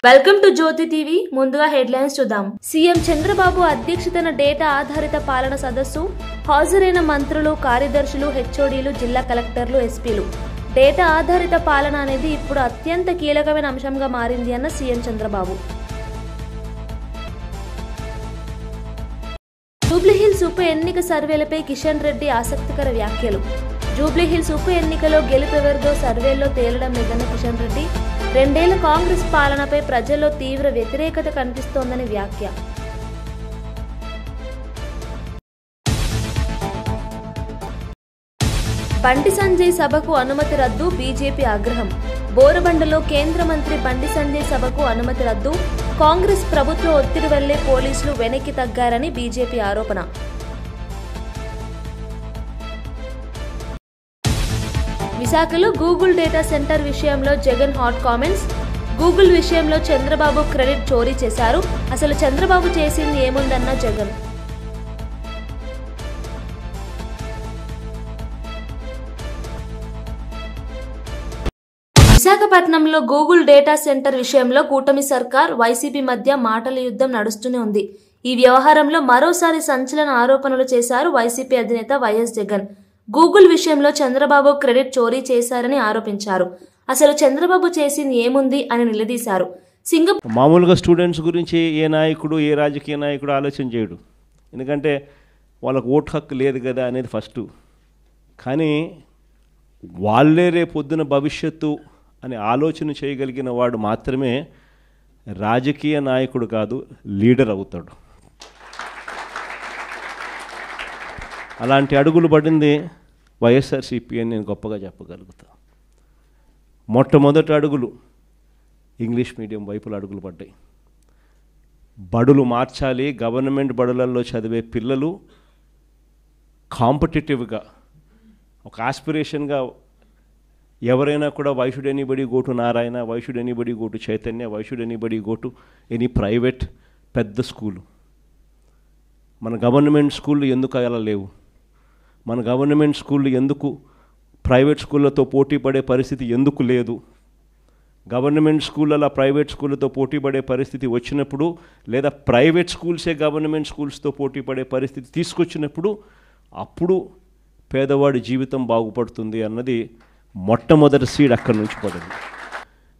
Welcome to Jyothi TV. ముందుగా headlines చూద్దాం. CM Chandrababu అధ్యక్షతన డేటా ఆధారిత పాలన సదస్సు. హాజరైన మంత్రులు, కార్యదర్శులు, హెచ్ఓడీలు, జిల్లా కలెక్టర్లు, ఎస్పీలు. డేటా ఆధారిత పాలన అనేది ఇప్పుడు అత్యంత కీలకమైన అంశంగా మారింది అన్న సీఎం చంద్రబాబు. జూబ్లీహిల్స్ ఉప ఎన్నిక సర్వేలపై కిషన్ రెడ్డి ఆసక్తికర వ్యాఖ్యలు. జూబ్లీహిల్స్ ఉప ఎన్నికలో గెలుపెవరిదో సర్వేల్లో తేలడం లేదన్న కిషన్ రెడ్డి 2 ఏళ్ల కాంగ్రెస్ పాలనపై ప్రజల్లో తీవ్ర వ్యతిరేకత కనిపిస్తోందని వ్యాఖ్య. బండి సంజయ్ సభకు అనుమతి రద్దు. బీజేపీ ఆగ్రహం. బోరబండలో కేంద్ర మంత్రి బండి సంజయ్ సభకు అనుమతి రద్దు. కాంగ్రెస్ ప్రభుత్వ ఒత్తిడి వల్లే పోలీసులు వెనక్కి తగ్గారని బీజేపీ ఆరోపణ. విశాఖలో గూగుల్ డేటా సెంటర్ విషయంలో జగన్ హాట్ కామెంట్స్. గూగుల్ విషయంలో చంద్రబాబు క్రెడిట్ చోరీ చేశారు, అసలు చంద్రబాబు చేసింది ఏముందన్న జగన్. విశాఖపట్నంలో గూగుల్ డేటా సెంటర్ విషయంలో కూటమి సర్కార్, వైసీపీ మధ్య మాటల యుద్ధం నడుస్తూనే ఉంది. ఈ వ్యవహారంలో మరోసారి సంచలన ఆరోపణలు చేశారు వైసీపీ అధినేత వైఎస్ జగన్. గూగుల్ విషయంలో చంద్రబాబు క్రెడిట్ చోరీ చేశారని ఆరోపించారు. అసలు చంద్రబాబు చేసింది ఏముంది అని నిలదీశారు. మామూలుగా స్టూడెంట్స్ గురించి ఏ నాయకుడు, ఏ రాజకీయ నాయకుడు ఆలోచన చేయడు, ఎందుకంటే వాళ్ళకు ఓటు హక్కు లేదు కదా అనేది ఫస్ట్. కానీ వాళ్ళే రేపొద్దున భవిష్యత్తు అని ఆలోచన చేయగలిగిన వాడు మాత్రమే రాజకీయ నాయకుడు కాదు, లీడర్ అవుతాడు. అలాంటి అడుగులు పడింది వైఎస్ఆర్సీపీ అని నేను గొప్పగా చెప్పగలుగుతా. మొట్టమొదటి అడుగులు ఇంగ్లీష్ మీడియం వైపులు అడుగులు పడ్డాయి. బడులు మార్చాలి, గవర్నమెంట్ బడులలో చదివే పిల్లలు కాంపిటేటివ్గా ఒక ఆస్పిరేషన్గా ఎవరైనా కూడా why should anybody go to Narayana, why should anybody go to Chaitanya, why should anybody go to any private పెద్ద స్కూలు. మన గవర్నమెంట్ స్కూళ్ళు ఎందుకు అలా లేవు? మన గవర్నమెంట్ స్కూళ్ళు ఎందుకు ప్రైవేట్ స్కూళ్ళతో పోటీ పడే పరిస్థితి ఎందుకు లేదు? గవర్నమెంట్ స్కూళ్ళ ప్రైవేట్ స్కూళ్ళతో పోటీ పడే పరిస్థితి వచ్చినప్పుడు, లేదా ప్రైవేట్ స్కూల్సే గవర్నమెంట్ స్కూల్స్తో పోటీ పడే పరిస్థితి తీసుకొచ్చినప్పుడు అప్పుడు పేదవాడి జీవితం బాగుపడుతుంది అన్నది మొట్టమొదటి సీడ్ అక్కడి నుంచి పడింది.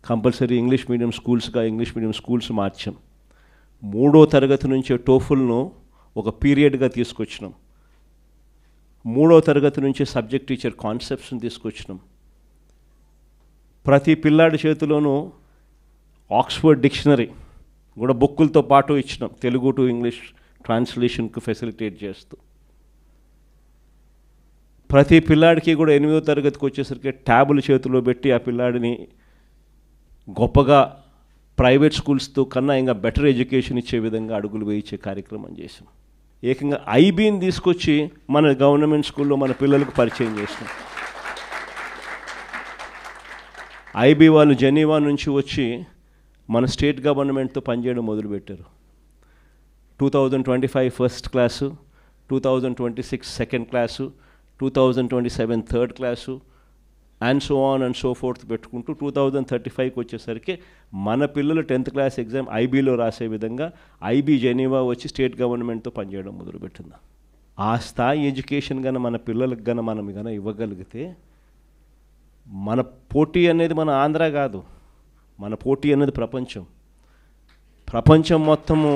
కంపల్సరీ ఇంగ్లీష్ మీడియం స్కూల్స్గా ఇంగ్లీష్ మీడియం స్కూల్స్ మార్చాం. 3వ తరగతి నుంచే టోఫుల్ను ఒక పీరియడ్గా తీసుకొచ్చినాం. 3వ తరగతి నుంచే సబ్జెక్ట్ టీచర్ కాన్సెప్ట్స్ని తీసుకొచ్చినాం. ప్రతి పిల్లాడి చేతిలోనూ ఆక్స్ఫర్డ్ డిక్షనరీ కూడా బుక్కులతో పాటు ఇచ్చినాం, తెలుగు టు ఇంగ్లీష్ ట్రాన్స్లేషన్కు ఫెసిలిటేట్ చేస్తూ. ప్రతి పిల్లాడికి కూడా 8వ తరగతికి వచ్చేసరికి ట్యాబులు చేతిలో పెట్టి ఆ పిల్లాడిని గొప్పగా ప్రైవేట్ స్కూల్స్తో కన్నా ఇంకా బెటర్ ఎడ్యుకేషన్ ఇచ్చే విధంగా అడుగులు వేయించే కార్యక్రమం చేసాం. ఏకంగా ఐబీని తీసుకొచ్చి మన గవర్నమెంట్ స్కూల్లో మన పిల్లలకు పరిచయం చేసినాం. ఐబీ వాళ్ళు జెనీవా నుంచి వచ్చి మన స్టేట్ గవర్నమెంట్తో పనిచేయడం మొదలుపెట్టారు. 2025 first class, 2026 second class, 2027 third class and so on and so fourth పెట్టుకుంటూ 2035కి వచ్చేసరికి మన పిల్లలు 10th క్లాస్ ఎగ్జామ్ ఐబీలో రాసే విధంగా ఐబీ జెనీవా వచ్చి స్టేట్ గవర్నమెంట్తో పనిచేయడం మొదలుపెట్టింది. ఆ స్థాయి ఎడ్యుకేషన్ కన్నా మన పిల్లలకు మనం ఇవ్వగలిగితే, మన పోటీ అనేది మన ఆంధ్ర కాదు, మన పోటీ అనేది ప్రపంచం మొత్తము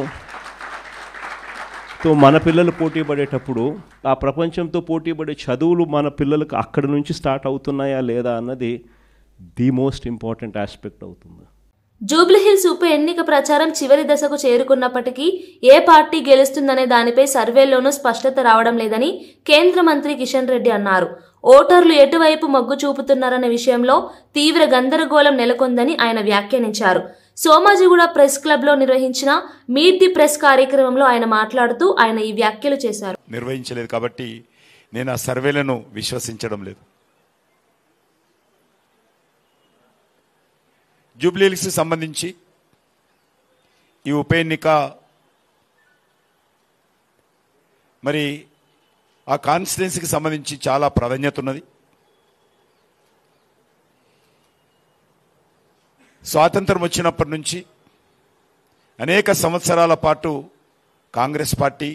తో మన పిల్లలు పోటీ పడేటప్పుడు ఆ ప్రపంచంతో పోటీ పడే చదువులు మన పిల్లలకు అక్కడి నుంచి స్టార్ట్ అవుతున్నాయా లేదా అన్నది ది మోస్ట్ ఇంపార్టెంట్ ఆస్పెక్ట్ అవుతుంది. జూబ్లీహిల్స్ ఉప ఎన్నిక ప్రచారం చివరి దశకు చేరుకున్నప్పటికీ ఏ పార్టీ గెలుస్తుందనే దానిపై సర్వేల్లోనూ స్పష్టత రావడం లేదని కేంద్ర మంత్రి కిషన్ రెడ్డి అన్నారు. ఓటర్లు ఎటువైపు మొగ్గు చూపుతున్నారన్న విషయంలో తీవ్ర గందరగోళం నెలకొందని ఆయన వ్యాఖ్యానించారు. సోమాజిగూడ ప్రెస్ క్లబ్లో నిర్వహించిన మీట్ ది ప్రెస్ కార్యక్రమంలో ఆయన మాట్లాడుతూ ఆయన ఈ వ్యాఖ్యలు చేశారు. నిర్వహించలేదు కాబట్టి నేను ఆ సర్వేలను విశ్వసించడం లేదు. జూబ్లీహిల్స్కి సంబంధించి ఈ ఉప ఎన్నిక మరి ఆ కాన్స్టిట్యున్సీకి సంబంధించి చాలా ప్రాధాన్యత ఉన్నది. స్వాతంత్రం వచ్చినప్పటి నుంచి అనేక సంవత్సరాల పాటు కాంగ్రెస్ పార్టీ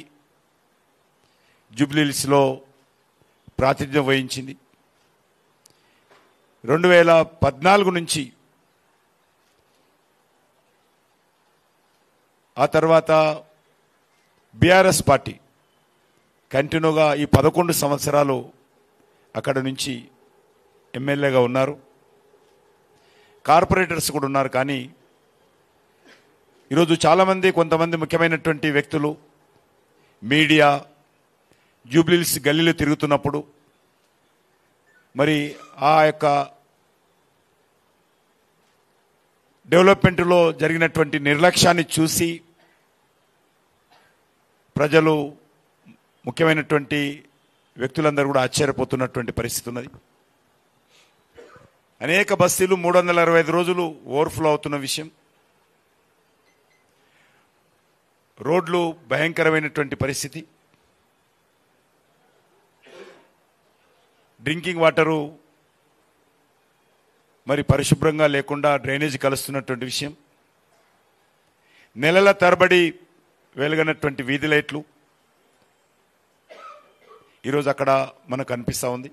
జూబ్లీహిల్స్లో ప్రాతినిధ్యం వహించింది. 2014 నుంచి ఆ తర్వాత బీఆర్ఎస్ పార్టీ కంటిన్యూగా ఈ 11 సంవత్సరాలు అక్కడ నుంచి ఎమ్మెల్యేగా ఉన్నారు. కార్పొరేటర్స్ కూడా ఉన్నారు. కానీ ఈరోజు చాలామంది కొంతమంది ముఖ్యమైనటువంటి వ్యక్తులు మీడియా జూబ్లీహిల్స్ గల్లీలో తిరుగుతున్నప్పుడు మరి ఆ యొక్క డెవలప్మెంట్లో జరిగినటువంటి నిర్లక్ష్యాన్ని చూసి ప్రజలు ముఖ్యమైనటువంటి వ్యక్తులందరూ కూడా ఆశ్చర్యపోతున్నటువంటి పరిస్థితి ఉన్నది. అనేక బస్తీలు 365 రోజులు ఓవర్ఫ్లో అవుతున్న విషయం, రోడ్లు భయంకరమైనటువంటి పరిస్థితి, డ్రింకింగ్ వాటరు మరి పరిశుభ్రంగా లేకుండా డ్రైనేజ్ కలుస్తున్నటువంటి విషయం, నెలల తరబడి వెలుగనటువంటి వీధి లైట్లు ఈరోజు అక్కడ మనకు కనిపిస్తూ ఉంది.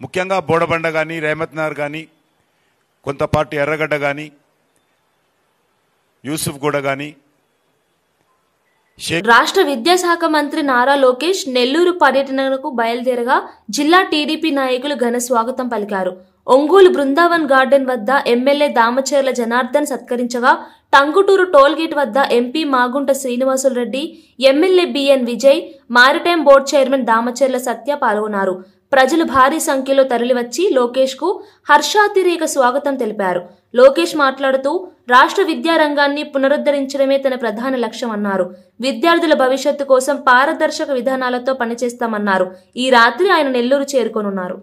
ముఖ్యంగా బోడబండ కానీ రేమత్ నగర్ కానీ కొంతపాటు ఎర్రగడ్డ కానీ యూసుఫ్ గూడ కానీ. రాష్ట్ర విద్యాశాఖ మంత్రి నారా లోకేష్ నెల్లూరు పర్యటనకు బయలుదేరగా జిల్లా టీడీపీ నాయకులు ఘన స్వాగతం పలికారు. ఒంగోలు బృందావన్ గార్డెన్ వద్ద ఎమ్మెల్యే దామచర్ల జనార్దన్ సత్కరించగా టంగుటూరు టోల్గేట్ వద్ద MP Magunta Srinivasulu Reddy, MLA B N Vijay, maritime board chairman Damacharla Satya పాల్గొన్నారు. ప్రజలు భారీ సంఖ్యలో తరలివచ్చి లోకేష్ కు హర్షాతిరేక స్వాగతం తెలిపారు. లోకేష్ మాట్లాడుతూ రాష్ట్ర విద్యారంగాన్ని పునరుద్ధరించడమే తన ప్రధాన లక్ష్యమన్నారు. విద్యార్థుల భవిష్యత్తు కోసం పారదర్శక విధానాలతో పనిచేస్తామన్నారు. ఈ రాత్రి ఆయన నెల్లూరు చేరుకోనున్నారు.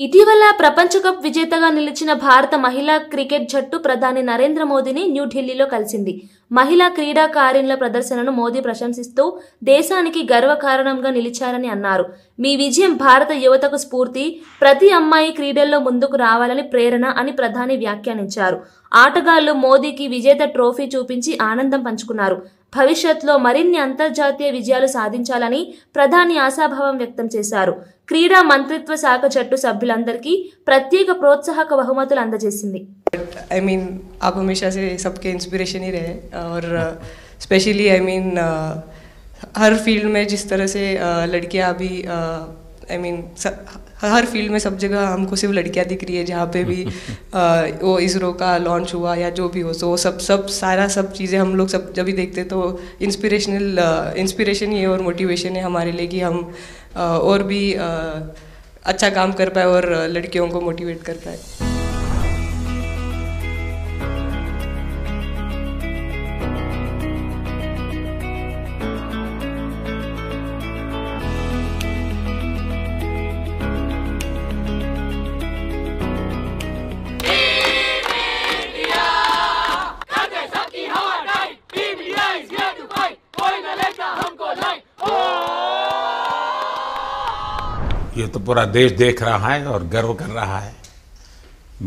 ఇటీవల ప్రపంచ కప్ విజేతగా నిలిచిన భారత మహిళా క్రికెట్ జట్టు ప్రధాని నరేంద్ర మోదీని న్యూఢిల్లీలో కలిసింది. మహిళా క్రీడాకారిణుల ప్రదర్శనను మోదీ ప్రశంసిస్తూ దేశానికి గర్వకారణంగా నిలిచారని అన్నారు. మీ విజయం భారత యువతకు స్ఫూర్తి, ప్రతి అమ్మాయి క్రీడల్లో ముందుకు రావాలని ప్రేరణ అని ప్రధాని వ్యాఖ్యానించారు. ఆటగాళ్లు మోదీకి విజేత ట్రోఫీ చూపించి ఆనందం పంచుకున్నారు. భవిష్యత్తులో మరిన్ని అంతర్జాతీయ విజయాలు సాధించాలని ప్రధాని ఆశాభావం వ్యక్తం చేశారు. క్రీడా మంత్రిత్వ శాఖ జట్టు సభ్యులందరికీ ప్రత్యేక ప్రోత్సాహక బహుమతులు అందజేసింది. आई मीन आप हमेशा से सबके इंस्पिरेशन ही रहे और specially I mean her field में जिस तरह से लड़कियां अभी आई मीन हर फील्ड में सब जगह हमको सिर्फ लड़कियां दिख रही है. जहाँ पे भी वो इसरो का लॉन्च हुआ या जो भी हो, तो सब चीज़ें हम लोग सब जब भी देखते तो इंस्पिरेशन ही है और मोटिवेशन है हमारे लिए कि हम और भी अच्छा काम कर पाए और लड़कियों को मोटिवेट कर पाए. कोई न लेगा हमको नहीं. ये तो पूरा देश देख रहा है और गर्व कर रहा है।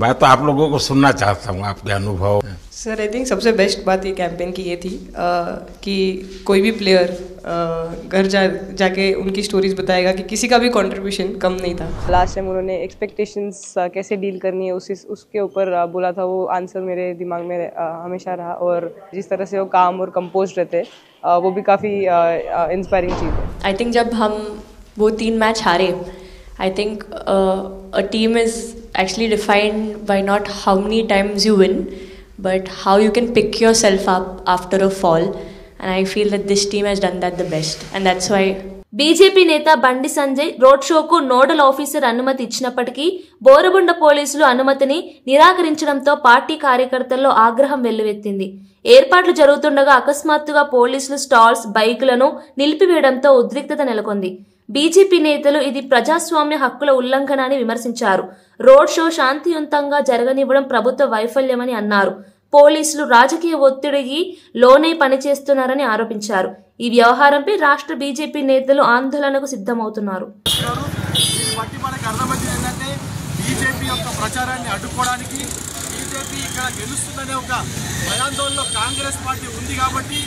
मैं तो आप लोगों को सुनना चाहता हूँ आपके अनुभव। सर आई थिंक सबसे बेस्ट बात ये कैंपेन की ये थी कि कोई भी प्लेयर घर जाके उनकी स्टोरीज बताएगा कि किसी का भी कंट्रीब्यूशन कम नहीं था। लास्ट टाइम उन्होंने एक्सपेक्टेशंस कैसे डील करनी है उसके ऊपर बोला था, वो आंसर मेरे दिमाग में हमेशा रहा, और जिस तरह से वो काम और कंपोज रहते वो भी काफ़ी इंस्पायरिंग चीज़ है। आई थिंक जब हम वो 3 मैच हारे, I think a team is actually defined by not how many times you win, but how you can pick yourself up after a fall, and I feel that this team has done that the best, and that's why BJP నేత Bandi Sanjay road షోకు nodal officer అనుమతి ఇచ్చినప్పటికీ బోరబండ పోలీసులు అనుమతిని నిరాకరించడంతో party కార్యకర్తల్లో ఆగ్రహం వెల్లువెత్తింది. ఏర్పాట్లు జరుగుతుండగా అకస్మాత్తుగా పోలీసులు స్టాల్స్, బైకులను నిలిపివేయడంతో ఉద్రిక్తత నెలకొంది. బీజేపీ నేతలు ఇది ప్రజాస్వామ్య హక్కుల ఉల్లంఘన అని విమర్శించారు. రోడ్ షో శాంతియుతంగా జరగనివ్వడం ప్రభుత్వ వైఫల్యమని అన్నారు. పోలీసులు రాజకీయ ఒత్తిడికి లోనై పనిచేస్తున్నారని ఆరోపించారు. ఈ వ్యవహారంపై రాష్ట్ర బీజేపీ నేతలు ఆందోళనకు సిద్ధమవుతున్నారు. బీజేపీ యొక్క ప్రచారాన్ని అడ్డుకోవడానికి, బీజేపీ ఇక్కడ గెలుస్తుందనే ఒక భయాందోళనలో కాంగ్రెస్ పార్టీ ఉంది కాబట్టి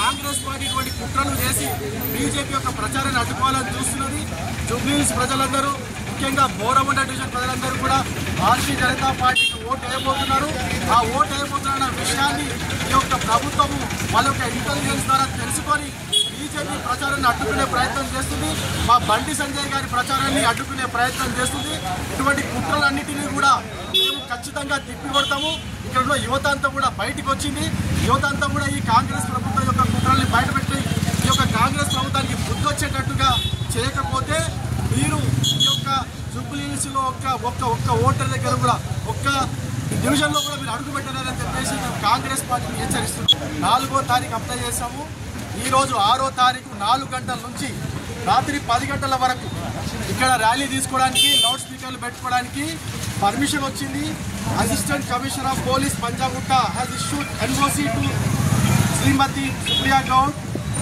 కాంగ్రెస్ పార్టీ ఇటువంటి కుట్రలు చేసి బీజేపీ యొక్క ప్రచారాన్ని అడ్డుకోవాలని చూస్తున్నది. జూబ్లీహిల్స్ ప్రజలందరూ, ముఖ్యంగా బోరబండ డివిజన్ ప్రజలందరూ కూడా భారతీయ జనతా పార్టీకి ఓటు వేయబోతున్నారు. ఆ ఓటు వేయబోతున్న విషయాన్ని ఈ యొక్క ప్రభుత్వము వాళ్ళ యొక్క ఇంటెలిజెన్స్ ద్వారా తెలుసుకొని బీజేపీ ప్రచారాన్ని అడ్డుకునే ప్రయత్నం చేస్తుంది. మా బండి సంజయ్ గారి ప్రచారాన్ని అడ్డుకునే ప్రయత్నం చేస్తుంది. ఇటువంటి కుట్రలన్నిటినీ కూడా మేము ఖచ్చితంగా తిప్పికొడతాము. ఇక్కడ ఉన్న యువత అంతా కూడా బయటకు వచ్చింది. యువత అంతా కూడా ఈ కాంగ్రెస్ ప్రభుత్వం యొక్క కుట్రల్ని బయటపెట్టి ఈ యొక్క కాంగ్రెస్ ప్రభుత్వానికి బుద్ధి వచ్చేటట్టుగా చేయకపోతే మీరు ఈ యొక్క జూబ్లీహిల్స్లో ఒక్క ఓటర్ దగ్గర కూడా ఒక్క డివిజన్లో కూడా మీరు అడుగు పెట్టారని చెప్పేసి మేము కాంగ్రెస్ పార్టీని హెచ్చరిస్తున్నాం. 4వ తారీఖు అప్లై చేశాము. ఈరోజు 6వ తారీఖు 4 గంటల నుంచి రాత్రి 10 గంటల వరకు ఇక్కడ ర్యాలీ తీసుకోవడానికి, లౌడ్ స్పీకర్లు పెట్టుకోవడానికి పర్మిషన్ వచ్చింది. Assistant commissioner of police Panjagutta has issued NOC to Shrimati Supriya Goud,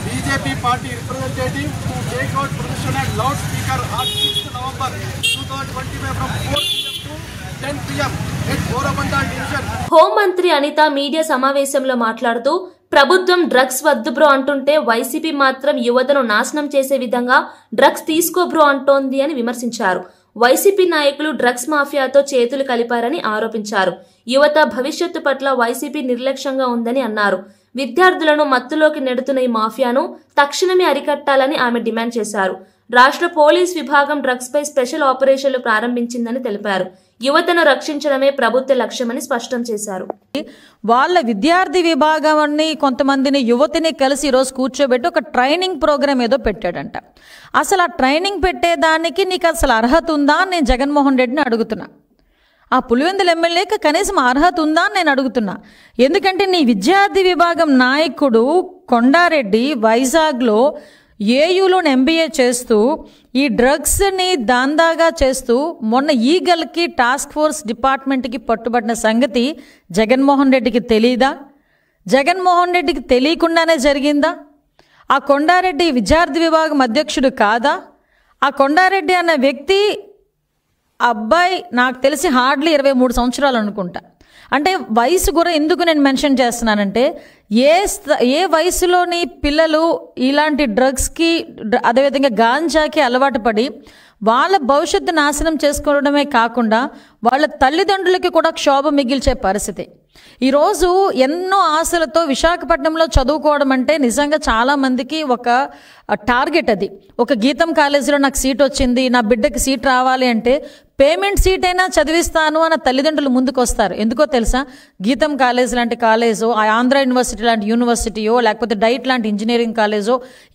BJP party representative, to take out procession and loudspeaker on 6th November 2025 from 4 PM to 10 PM at Borabanda Division. హోంమంత్రి Anitha media సమావేశంలో మాట్లాడుతూ ప్రభుత్వం drugs వద్దు bro అంటుంటే YCP మాత్రం యువతను నాశనం చేసే విధంగా డ్రగ్స్ తీసుకో బ్రో అంటోంది అని విమర్శించారు. వైసీపీ నాయకులు డ్రగ్స్ మాఫియాతో చేతులు కలిపారని ఆరోపించారు. యువత భవిష్యత్తు పట్ల వైసీపీ నిర్లక్ష్యంగా ఉందని అన్నారు. విద్యార్థులను మత్తులోకి నెడుతున్న ఈ మాఫియాను తక్షణమే అరికట్టాలని ఆమె డిమాండ్ చేశారు. రాష్ట్ర పోలీస్ విభాగం డ్రగ్స్ పై స్పెషల్ ఆపరేషన్లు ప్రారంభించిందని తెలిపారు. యువతను రక్షించడమే ప్రభుత్వ లక్ష్యమని స్పష్టం చేశారు. వాళ్ళ విద్యార్థి విభాగాన్ని కొంతమందిని యువతిని కలిసి ఈరోజు కూర్చోబెట్టి ఒక ట్రైనింగ్ ప్రోగ్రామ్ ఏదో పెట్టాడంట. అసలు ఆ ట్రైనింగ్ పెట్టేదానికి నీకు అసలు అర్హత ఉందా అని నేను జగన్మోహన్ రెడ్డిని అడుగుతున్నా. ఆ పులివెందుల ఎమ్మెల్యేకి కనీసం అర్హత ఉందా అని నేను అడుగుతున్నా. ఎందుకంటే నీ విద్యార్థి విభాగం నాయకుడు కొండారెడ్డి వైజాగ్లో ఏయూలో ఎంబీఏ చేస్తూ ఈ డ్రగ్స్ని దాందాగా చేస్తూ మొన్న ఈగల్కి టాస్క్ ఫోర్స్ డిపార్ట్మెంట్కి పట్టుబడిన సంగతి జగన్మోహన్ రెడ్డికి తెలీదా? జగన్మోహన్ రెడ్డికి తెలియకుండానే జరిగిందా? ఆ కొండారెడ్డి విద్యార్థి విభాగం అధ్యక్షుడు కాదా? ఆ కొండారెడ్డి అన్న వ్యక్తి అబ్బాయి నాకు తెలిసి హార్డ్లీ 23 సంవత్సరాలు అనుకుంటా. అంటే వయసు కూడా ఎందుకు నేను మెన్షన్ చేస్తున్నానంటే ఏ వయసులోని పిల్లలు ఇలాంటి డ్రగ్స్కి అదేవిధంగా గాంజాకి అలవాటు పడి వాళ్ళ భవిష్యత్తు నాశనం చేసుకోవడమే కాకుండా వాళ్ళ తల్లిదండ్రులకి కూడా క్షోభ మిగిల్చే పరిస్థితి. ఈరోజు ఎన్నో ఆశలతో విశాఖపట్నంలో చదువుకోవడం అంటే నిజంగా చాలామందికి ఒక టార్గెట్. అది ఒక గీతం కాలేజీలో నాకు సీట్ వచ్చింది, నా బిడ్డకి సీట్ రావాలి అంటే పేమెంట్ సీట్ అయినా చదివిస్తాను అన్న తల్లిదండ్రులు ముందుకు వస్తారు. ఎందుకో తెలుసా? గీతం కాలేజ్ లాంటి కాలేజో, ఆంధ్ర యూనివర్సిటీ లాంటి యూనివర్సిటీయో, లేకపోతే డైట్ లాంటి ఇంజనీరింగ్ కాలేజో,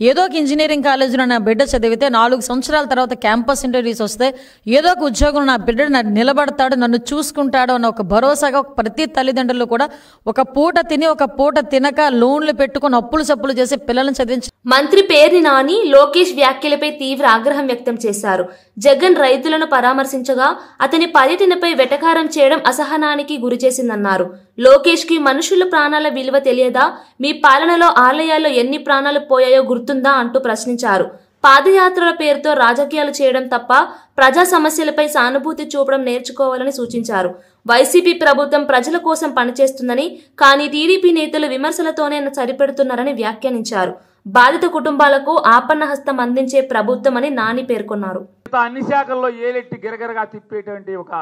ఏదో ఒక ఇంజనీరింగ్ కాలేజీలో నా బిడ్డ చదివితే 4 సంవత్సరాల తర్వాత క్యాంపస్ ఇంటర్వ్యూస్ వస్తే ఏదో ఒక ఉద్యోగం నా బిడ్డ నిలబడతాడు, నన్ను చూసుకుంటాడు అన్న ఒక భరోసాగా ప్రతి తల్లిదండ్రులు కూడా ఒక పూట తిని ఒక పూట తినక లోన్లు పెట్టుకుని అప్పులు సప్పులు చేసి పిల్లలను చదివించి. మంత్రి పేర్ని నాని లోకేష్ వ్యాఖ్యలపై తీవ్ర ఆగ్రహం వ్యక్తం చేశారు. జగన్ రైతులను పరామర్శించగా అతని పర్యటనపై వెటకారం చేయడం అసహనానికి గురిచేసిందన్నారు. లోకేష్ కి మనుషుల ప్రాణాల విలువ తెలియదా? మీ పాలనలో ఆలయాల్లో ఎన్ని ప్రాణాలు పోయాయో గుర్తుందా అంటూ ప్రశ్నించారు. పాదయాత్రల పేరుతో రాజకీయాలు చేయడం తప్ప ప్రజా సమస్యలపై సానుభూతి చూపడం నేర్చుకోవాలని సూచించారు. వైసీపీ ప్రభుత్వం ప్రజల కోసం పనిచేస్తుందని, కానీ టీడీపీ నేతలు విమర్శలతోనే సరిపెడుతున్నారని వ్యాఖ్యానించారు. బాధిత కుటుంబాలకు ఆపన్నహస్తం అందించే ప్రభుత్వమని నాని పేర్కొన్నారు. అన్ని శాఖల్లో ఏలెట్టి గిరగిరగా తిప్పేటువంటి ఒక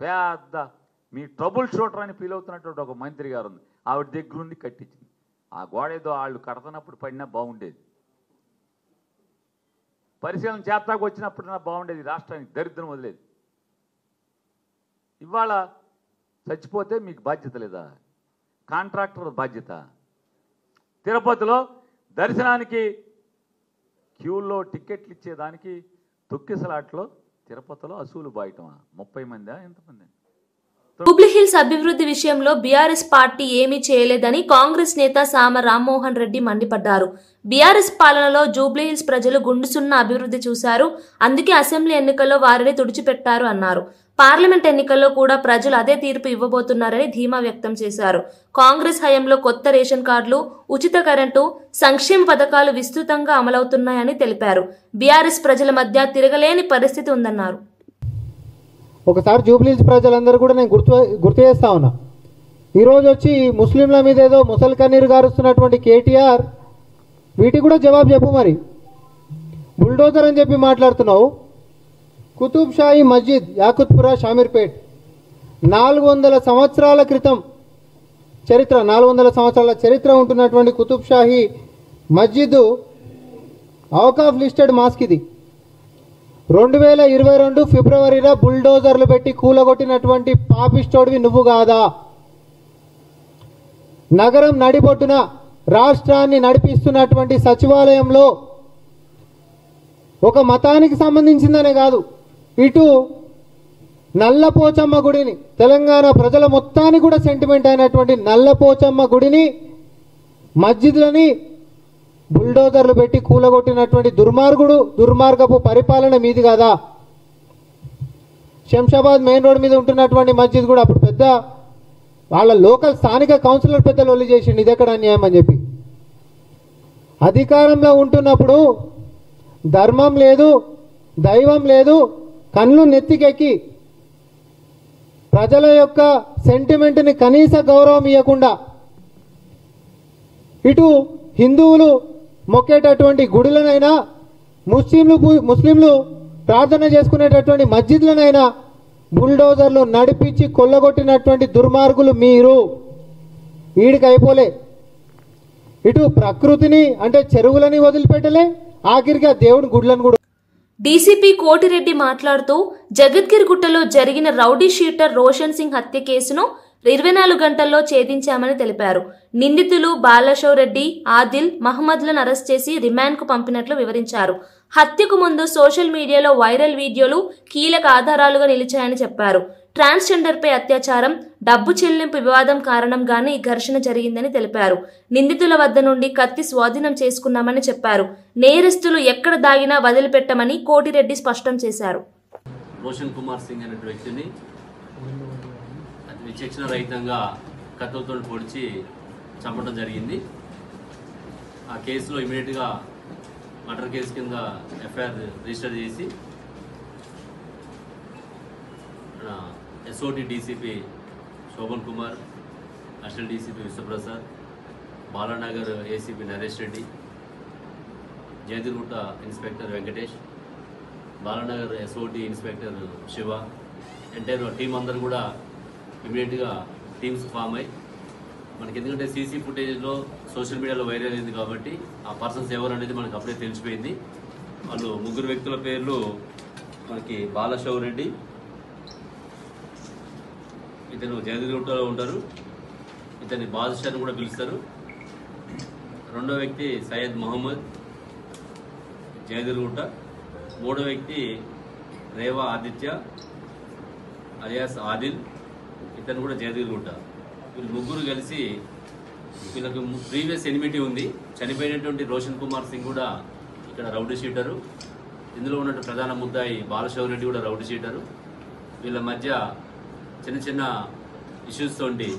పెద్ద మీ ట్రబుల్ షూటర్ అని ఫీల్ అవుతున్నటువంటి ఒక మంత్రి గారు ఉంది. ఆవిడ దగ్గరుండి కట్టించింది. ఆ గోడ ఏదో వాళ్ళు కడుతున్నప్పుడు పడినా బాగుండేది, పరిశీలన చేస్తాకు వచ్చినప్పుడైనా బాగుండేది, రాష్ట్రానికి దరిద్రం వదిలేదు. ఇవాళ చచ్చిపోతే మీకు బాధ్యత లేదా? కాంట్రాక్టర్ బాధ్యత. తిరుపతిలో దర్శనానికి క్యూల్లో టికెట్లు ఇచ్చేదానికి తొక్కిసలాట్లో తిరుపతిలో అసూలు బాయటమా? 30 మందా ఎంతమంది? జూబ్లీహిల్స్ అభివృద్ధి విషయంలో బీఆర్ఎస్ పార్టీ ఏమీ చేయలేదని కాంగ్రెస్ నేత సామ రామ్మోహన్ రెడ్డి మండిపడ్డారు. బీఆర్ఎస్ పాలనలో జూబ్లీహిల్స్ ప్రజలు గుండుసున్న అభివృద్ధి చూశారు, అందుకే అసెంబ్లీ ఎన్నికల్లో వారిని తుడిచిపెట్టారు అన్నారు. పార్లమెంట్ ఎన్నికల్లో కూడా ప్రజలు అదే తీర్పు ఇవ్వబోతున్నారని ధీమా వ్యక్తం చేశారు. కాంగ్రెస్ హయాంలో కొత్త రేషన్ కార్డులు, ఉచిత కరెంటు, సంక్షేమ పథకాలు విస్తృతంగా అమలవుతున్నాయని తెలిపారు. బీఆర్ఎస్ ప్రజల మధ్య తిరగలేని పరిస్థితి ఉందన్నారు. ఒకసారి జూబ్లీహిల్స్ ప్రజలందరూ కూడా నేను గుర్తు చేస్తా ఉన్నా. ఈరోజు వచ్చి ముస్లింల మీద ఏదో ముసలి కన్నీరు గారుస్తున్నటువంటి కేటీఆర్ వీటికి కూడా జవాబు చెప్పు. మరి బుల్డోజర్ అని చెప్పి మాట్లాడుతున్నావు. కుతుబ్ షాహీ మస్జిద్ యాకుత్పురా షామీర్పేట్ 400 సంవత్సరాల క్రితం చరిత్ర, 400 సంవత్సరాల చరిత్ర ఉంటున్నటువంటి కుతుబ్ షాహీ మస్జిద్ ఔకాఫ్ లిస్టెడ్ మాస్క్ ఇది. 2022 ఫిబ్రవరిలో బుల్డోజర్లు పెట్టి కూలగొట్టినటువంటి పాపిస్టోడివి నువ్వు కాదా? నగరం నడిబొట్టున రాష్ట్రాన్ని నడిపిస్తున్నటువంటి సచివాలయంలో ఒక మతానికి సంబంధించిందనే కాదు, ఇటు నల్లపోచమ్మ గుడిని, తెలంగాణ ప్రజల మొత్తానికి కూడా సెంటిమెంట్ అయినటువంటి నల్లపోచమ్మ గుడిని, మస్జిద్లని బుల్డోజర్లు పెట్టి కూలగొట్టినటువంటి దుర్మార్గపు పరిపాలన మీది కాదా? శంషాబాద్ మెయిన్ రోడ్ మీద ఉంటున్నటువంటి మస్జిద్ కూడా అప్పుడు పెద్ద వాళ్ళ లోకల్ స్థానిక కౌన్సిలర్ పెద్దలు ఒల్లి చేసిండు ఇది ఎక్కడ అన్యాయం అని చెప్పి. అధికారంలో ఉంటున్నప్పుడు ధర్మం లేదు, దైవం లేదు, కళ్ళు నెత్తికెక్కి ప్రజల యొక్క సెంటిమెంట్ని కనీస గౌరవం ఇవ్వకుండా ఇటు హిందువులు మొక్కేటటువంటి గుడులనైనా, ముస్లింలు ప్రార్థన చేసుకునేటటువంటి మస్జిద్లనైనా బుల్డోజర్లు నడిపించి కొల్లగొట్టినటువంటి దుర్మార్గులు మీరు. వీడికి అయిపోలే, ఇటు ప్రకృతిని అంటే చెరువులని వదిలిపెట్టలే, ఆఖరిగా దేవుని గుడ్లను కూడా. డీసీపీ కోటిరెడ్డి మాట్లాడుతూ జగద్గిరిగుట్టలో జరిగిన రౌడీ షీటర్ రోషన్ సింగ్ హత్య కేసును 24 గంటల్లో ఛేదించామని తెలిపారు. నిందితులు బాలశౌర్ రెడ్డి, ఆదిల్, మహమ్మద్లను అరెస్ట్ చేసి రిమాండ్కు పంపినట్లు వివరించారు. హత్యకు ముందు సోషల్ మీడియాలో వైరల్ వీడియోలు కీలక ఆధారాలుగా నిలిచాయని చెప్పారు. ట్రాన్స్జెండర్పై అత్యాచారం, డబ్బు చెల్లింపు వివాదం కారణంగానే ఈ ఘర్షణ జరిగిందని తెలిపారు. నిందితుల వద్ద నుండి కత్తి స్వాధీనం చేసుకున్నామని చెప్పారు. నేరస్తులు ఎక్కడ దాగినా వదిలిపెట్టమని కోటిరెడ్డి స్పష్టం చేశారు. రోషన్ కుమార్ సింగ్ అనే వ్యక్తిని విచక్షణ రహితంగా కత్తులతో పొడిచి చంపడం జరిగింది. ఆ కేసులో ఇమీడియట్గా మర్డర్ కేసు కింద ఎఫ్ఐఆర్ రిజిస్టర్ చేసి SOT DCP Shobhan Kumar, assistant DCP Vishwaprasad, Balanagar ACP Naresh Reddy, Jayadigutta inspector Venkatesh, Balanagar SOT inspector Shiva, entire team అందరూ కూడా ఇమీడియట్గా టీమ్స్ ఫామ్ అయ్యి మనకి, ఎందుకంటే సీసీ ఫుటేజ్లో సోషల్ మీడియాలో వైరల్ అయింది కాబట్టి ఆ పర్సన్స్ ఎవరు అనేది మనకు అప్పుడే తెలిసిపోయింది. వాళ్ళు 3 వ్యక్తుల పేర్లు మనకి బాలశౌర్ రెడ్డి, ఇతను జయదిగుట్టలో ఉంటారు, ఇతన్ని బాదుషా అని కూడా పిలుస్తారు. రెండో వ్యక్తి సయ్యద్ మహమ్మద్, జయదిగుట్ట. మూడో వ్యక్తి రేవా ఆదిత్య అలియాస్ ఆదిల్, ఇతను కూడా జయదిగుట్ట. వీళ్ళు 3 కలిసి, వీళ్ళకి ప్రీవియస్ ఎనిమిటీ ఉంది. చనిపోయినటువంటి రోషన్ కుమార్ సింగ్ కూడా ఇక్కడ రౌడీ షీటరు, ఇందులో ఉన్నటువంటి ప్రధాన ముద్దాయి బాలశౌర్ రెడ్డి కూడా రౌడీ షీటరు. వీళ్ళ మధ్య చిన్న చిన్న ఇష్యూస్ తోటి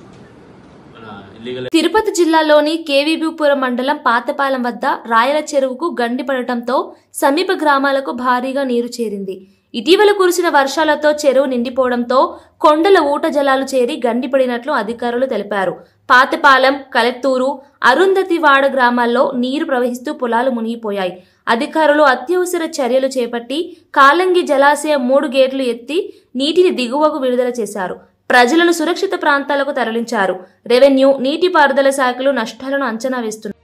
తిరుపతి జిల్లాలోని కేవీబీపురం మండలం పాతపాలెం వద్ద రాయల చెరువుకు గండి పడటంతో సమీప గ్రామాలకు భారీగా నీరు చేరింది. ఇటీవల కురిసిన వర్షాలతో చెరువు నిండిపోవడంతో కొండల ఊట జలాలు చేరి గండిపడినట్లు అధికారులు తెలిపారు. పాతపాలెం, కలెత్తూరు, అరుంధతివాడ గ్రామాల్లో నీరు ప్రవహిస్తూ పొలాలు మునిగిపోయాయి. అధికారులు అత్యవసర చర్యలు చేపట్టి కాలంగి జలాశయం 3 గేట్లు ఎత్తి నీటిని దిగువకు విడుదల చేశారు. ప్రజలను సురక్షిత ప్రాంతాలకు తరలించారు. రెవెన్యూ, నీటిపారుదల శాఖలు నష్టాలను అంచనా వేస్తున్నారు.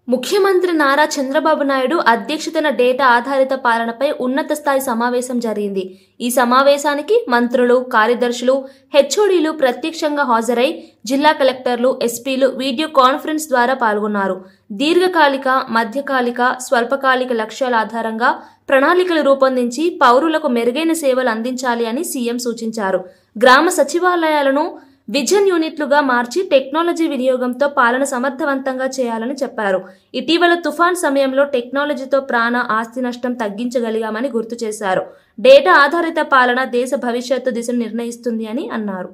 ముఖ్యమంత్రి నారా చంద్రబాబు నాయుడు అధ్యక్షతన డేటా ఆధారిత పాలనపై ఉన్నత స్థాయి సమావేశం జరిగింది. ఈ సమావేశానికి మంత్రులు, కార్యదర్శులు, హెచ్ఓడీలు ప్రత్యక్షంగా హాజరై జిల్లా కలెక్టర్లు, ఎస్పీలు వీడియో కాన్ఫరెన్స్ ద్వారా పాల్గొన్నారు. దీర్ఘకాలిక, మధ్యకాలిక, స్వల్పకాలిక లక్ష్యాల ఆధారంగా ప్రణాళికలు రూపొందించి పౌరులకు మెరుగైన సేవలు అందించాలి అని సీఎం సూచించారు. గ్రామ సచివాలయాలను విజన్ యూనిట్లుగా మార్చి టెక్నాలజీ వినియోగంతో పాలన సమర్థవంతంగా చేయాలని చెప్పారు. ఇటీవల తుఫాన్ సమయంలో టెక్నాలజీతో ప్రాణ, ఆస్తి నష్టం తగ్గించగలిగామని గుర్తు చేశారు. డేటా ఆధారిత పాలన దేశ భవిష్యత్తు దిశను నిర్ణయిస్తుంది అని అన్నారు.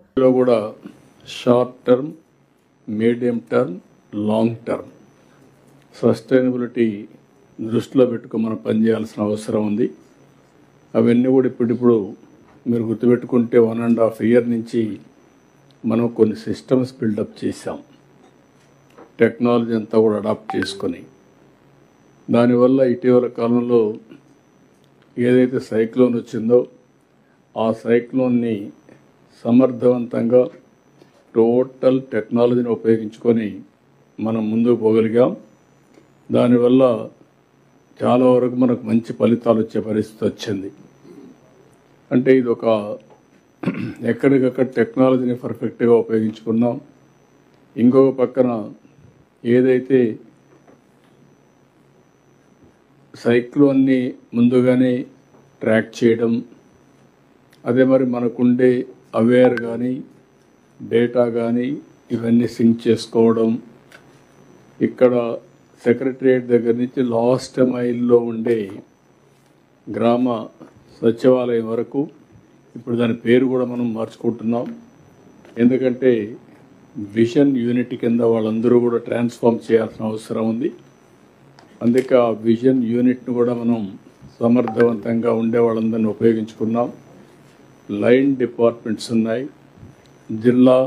Short term, medium term, long term sustainability దృష్టిలో పెట్టుకుని మనం పనిచేయాల్సిన అవసరం ఉంది. అవన్నీ కూడా ఇప్పుడు మీరు గుర్తుపెట్టుకుంటే 1.5 year నుంచి మనం కొన్ని సిస్టమ్స్ బిల్డప్ చేసాం. టెక్నాలజీ అంతా కూడా అడాప్ట్ చేసుకొని దానివల్ల ఇటీవల కాలంలో ఏదైతే సైక్లోన్ వచ్చిందో ఆ సైక్లోన్ని సమర్థవంతంగా టోటల్ టెక్నాలజీని ఉపయోగించుకొని మనం ముందుకు పోగలిగాం. దానివల్ల చాలా వరకు మనకు మంచి ఫలితాలు వచ్చే పరిస్థితి వచ్చింది. అంటే ఇది ఒక ఎక్కడికక్కడ టెక్నాలజీని పర్ఫెక్ట్గా ఉపయోగించుకున్నాం. ఇంకొక పక్కన ఏదైతే సైక్లోన్ని ముందుగానే ట్రాక్ చేయడం, అదే మరి మనకుండే అవేర్ కానీ డేటా కానీ ఇవన్నీ సింక్ చేసుకోవడం, ఇక్కడ సెక్రటరియట్ దగ్గర నుంచి లాస్ట్ మైల్లో ఉండే గ్రామ సచివాలయం వరకు ఇప్పుడు దాని పేరు కూడా మనం మార్చుకుంటున్నాం. ఎందుకంటే విజన్ యూనిట్ కింద వాళ్ళందరూ కూడా ట్రాన్స్ఫార్మ్ చేయాల్సిన అవసరం ఉంది. అందుకే ఆ విజన్ యూనిట్ను కూడా మనం సమర్థవంతంగా ఉండే వాళ్ళందరినీ ఉపయోగించుకున్నాం. లైన్ డిపార్ట్మెంట్స్ ఉన్నాయి. జిల్లా,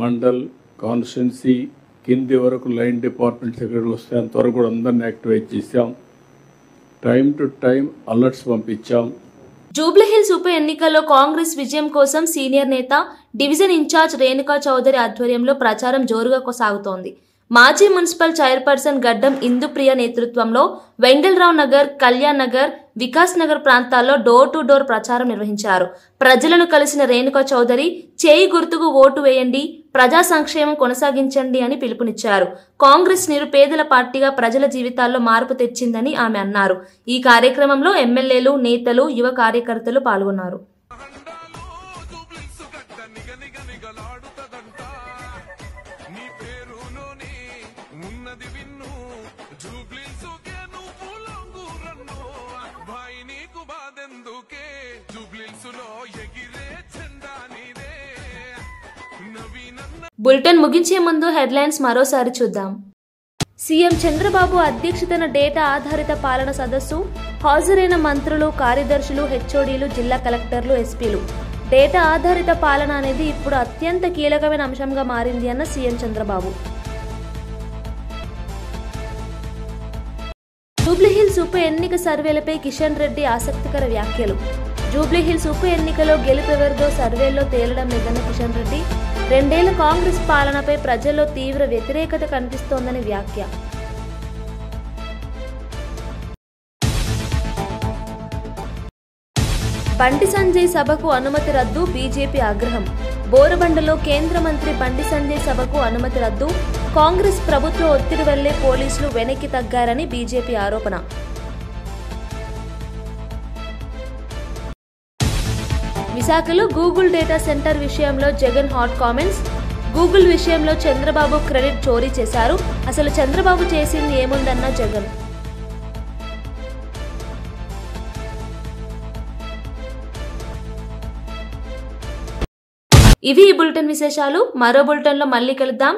మండల్, కాన్స్టిట్యున్సీ కింది వరకు లైన్ డిపార్ట్మెంట్స్ ఎక్కడికి వస్తే అంతవరకు కూడా అందరినీ యాక్టివేట్ చేశాం. టైం టు టైం అలర్ట్స్ పంపించాం. జూబ్లీహిల్స్ ఉప ఎన్నికల్లో కాంగ్రెస్ విజయం కోసం సీనియర్ నేత, డివిజన్ ఇన్ఛార్జ్ రేణుకా చౌదరి ఆధ్వర్యంలో ప్రచారం జోరుగా కొనసాగుతోంది. మాజీ మున్సిపల్ చైర్పర్సన్ గడ్డం ఇందుప్రియ నేతృత్వంలో వెంగళరావు నగర్, కళ్యాణ్ నగర్, వికాస్ నగర్ ప్రాంతాల్లో డోర్ టు డోర్ ప్రచారం నిర్వహించారు. ప్రజలను కలిసిన రేణుకా చౌదరి చేయి గుర్తుకు ఓటు వేయండి, ప్రజా సంక్షేమం కొనసాగించండి అని పిలుపునిచ్చారు. కాంగ్రెస్ నిరుపేదల పార్టీగా ప్రజల జీవితాల్లో మార్పు తెచ్చిందని ఆమె అన్నారు. ఈ కార్యక్రమంలో ఎమ్మెల్యేలు, నేతలు, యువ కార్యకర్తలు పాల్గొన్నారు. బులెటిన్ ముగించే ముందు హెడ్లైన్స్ మరోసారి చూద్దాం. సీఎం చంద్రబాబు అధ్యక్షతన డేటా ఆధారిత పాలన సదస్సు. హాజరైన మంత్రులు, కార్యదర్శులు, హెచ్ఓడీలు, జిల్లా కలెక్టర్లు, ఎస్పీలు. డేటా ఆధారిత పాలన అనేది ఇప్పుడు అత్యంత కీలకమైన అంశంగా మారింది అన్న సీఎం చంద్రబాబు. జూబ్లీహిల్స్ ఉప ఎన్నిక సర్వేలపై కిషన్ రెడ్డి ఆసక్తికర వ్యాఖ్యలు. జూబ్లీహిల్స్ ఉప ఎన్నికలో గెలుపెవరిదో సర్వేల్లో తేలడం లేదన్న కిషన్ రెడ్డి 2 ఏళ్ల కాంగ్రెస్ పాలనపై ప్రజల్లో తీవ్ర వ్యతిరేకత కనిపిస్తోందని వ్యాఖ్య. బండి సంజయ్ సభకు అనుమతి రద్దు, బీజేపీ ఆగ్రహం. బోరబండలో కేంద్ర మంత్రి బండి సంజయ్ సభకు అనుమతి రద్దు, కాంగ్రెస్ ప్రభుత్వ ఒత్తిడి వల్లే పోలీసులు వెనక్కి తగ్గారని బీజేపీ ఆరోపణ. విశాఖలో గూగుల్ డేటా సెంటర్ విషయంలో జగన్ హాట్ కామెంట్స్. గూగుల్ విషయంలో చంద్రబాబు క్రెడిట్ చోరీ చేశారు, అసలు చంద్రబాబు చేసింది ఏముందన్న జగన్. ఇవి ఈ బులెటిన్ విశేషాలు. మరో బులెటిన్లో మళ్ళీ కలుద్దాం.